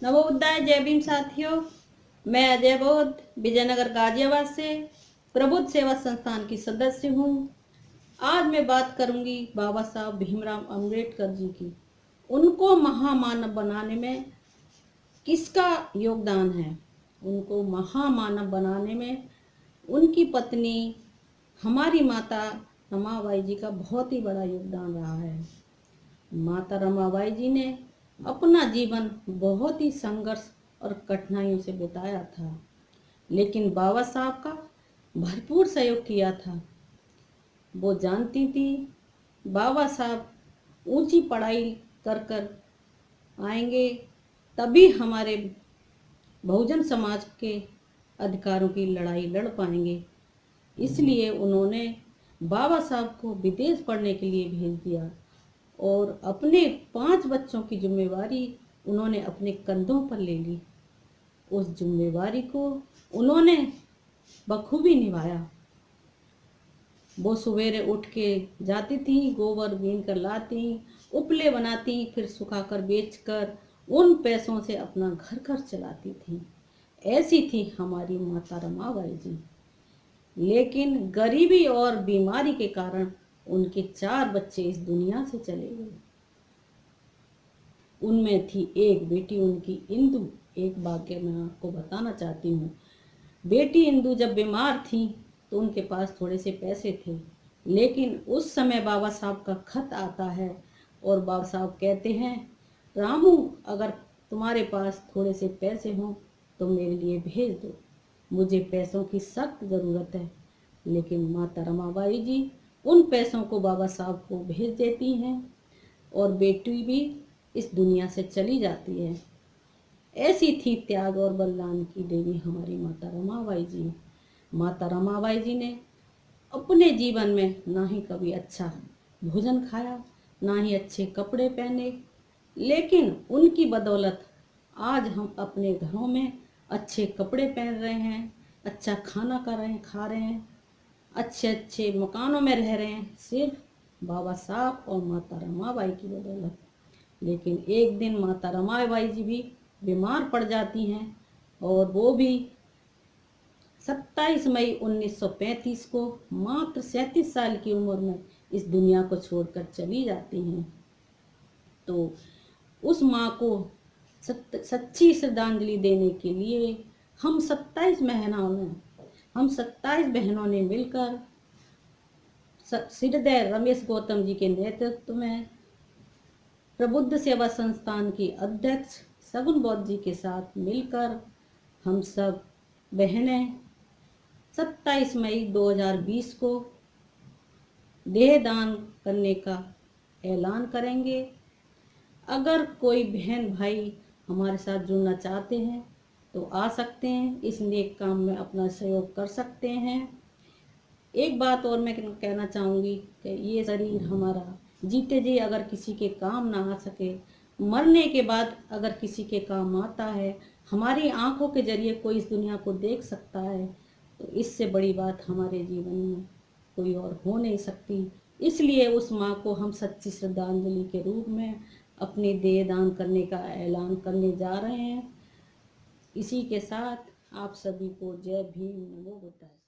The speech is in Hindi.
नवोदय जय भीम साथियों, मैं अजय बौद्ध विजयनगर गाजियाबाद से प्रबुद्ध सेवा संस्थान की सदस्य हूँ। आज मैं बात करूंगी बाबा साहब भीमराव अंबेडकर जी की। उनको महामानव बनाने में किसका योगदान है? उनको महामानव बनाने में उनकी पत्नी हमारी माता रमाबाई जी का बहुत ही बड़ा योगदान रहा है। माता रमाबाई जी ने अपना जीवन बहुत ही संघर्ष और कठिनाइयों से बिताया था, लेकिन बाबा साहब का भरपूर सहयोग किया था। वो जानती थी बाबा साहब ऊंची पढ़ाई कर कर आएंगे तभी हमारे बहुजन समाज के अधिकारों की लड़ाई लड़ पाएंगे। इसलिए उन्होंने बाबा साहब को विदेश पढ़ने के लिए भेज दिया और अपने 5 बच्चों की जिम्मेवारी उन्होंने अपने कंधों पर ले ली। उस जिम्मेवारी को उन्होंने बखूबी निभाया। वो सवेरे उठ के जाती थी, गोबर बीन कर लाती, उपले बनाती, फिर सुखाकर बेचकर उन पैसों से अपना घर चलाती थी। ऐसी थी हमारी माता रमाबाई जी। लेकिन गरीबी और बीमारी के कारण उनके 4 बच्चे इस दुनिया से चले गए। उनमें थी एक बेटी उनकी इंदु। एक वाक्य मैं आपको बताना चाहती हूँ। बेटी इंदु जब बीमार थी तो उनके पास थोड़े से पैसे थे, लेकिन उस समय बाबा साहब का खत आता है और बाबा साहब कहते हैं, रामू अगर तुम्हारे पास थोड़े से पैसे हों तो मेरे लिए भेज दो, मुझे पैसों की सख्त ज़रूरत है। लेकिन माता रमाबाई जी उन पैसों को बाबा साहब को भेज देती हैं और बेटी भी इस दुनिया से चली जाती है। ऐसी थी त्याग और बलिदान की देवी हमारी माता रमाबाई जी। माता रमाबाई जी ने अपने जीवन में ना ही कभी अच्छा भोजन खाया, ना ही अच्छे कपड़े पहने, लेकिन उनकी बदौलत आज हम अपने घरों में अच्छे कपड़े पहन रहे हैं, अच्छा खाना खा रहे हैं, अच्छे अच्छे मकानों में रह रहे हैं, सिर्फ बाबा साहब और माता रमाबाई की बदौलत। लेकिन एक दिन माता रमाबाई जी भी बीमार पड़ जाती हैं और वो भी 27 मई 1935 को मात्र 37 साल की उम्र में इस दुनिया को छोड़कर चली जाती हैं। तो उस माँ को सच्ची श्रद्धांजलि देने के लिए हम 27 बहनों ने मिलकर हृदय रमेश गौतम जी के नेतृत्व में प्रबुद्ध सेवा संस्थान की अध्यक्ष सगुन बौद्ध जी के साथ मिलकर हम सब बहनें 27 मई 2020 को देहदान करने का ऐलान करेंगे। अगर कोई बहन भाई हमारे साथ जुड़ना चाहते हैं तो आ सकते हैं, इस नेक काम में अपना सहयोग कर सकते हैं। एक बात और मैं कहना चाहूँगी कि ये शरीर हमारा जीते जी अगर किसी के काम ना आ सके, मरने के बाद अगर किसी के काम आता है, हमारी आंखों के जरिए कोई इस दुनिया को देख सकता है, तो इससे बड़ी बात हमारे जीवन में कोई और हो नहीं सकती। इसलिए उस माँ को हम सच्ची श्रद्धांजलि के रूप में अपने देह दान करने का ऐलान करने जा रहे हैं। इसी के साथ आप सभी को जय भीम, नमो बुद्धाय।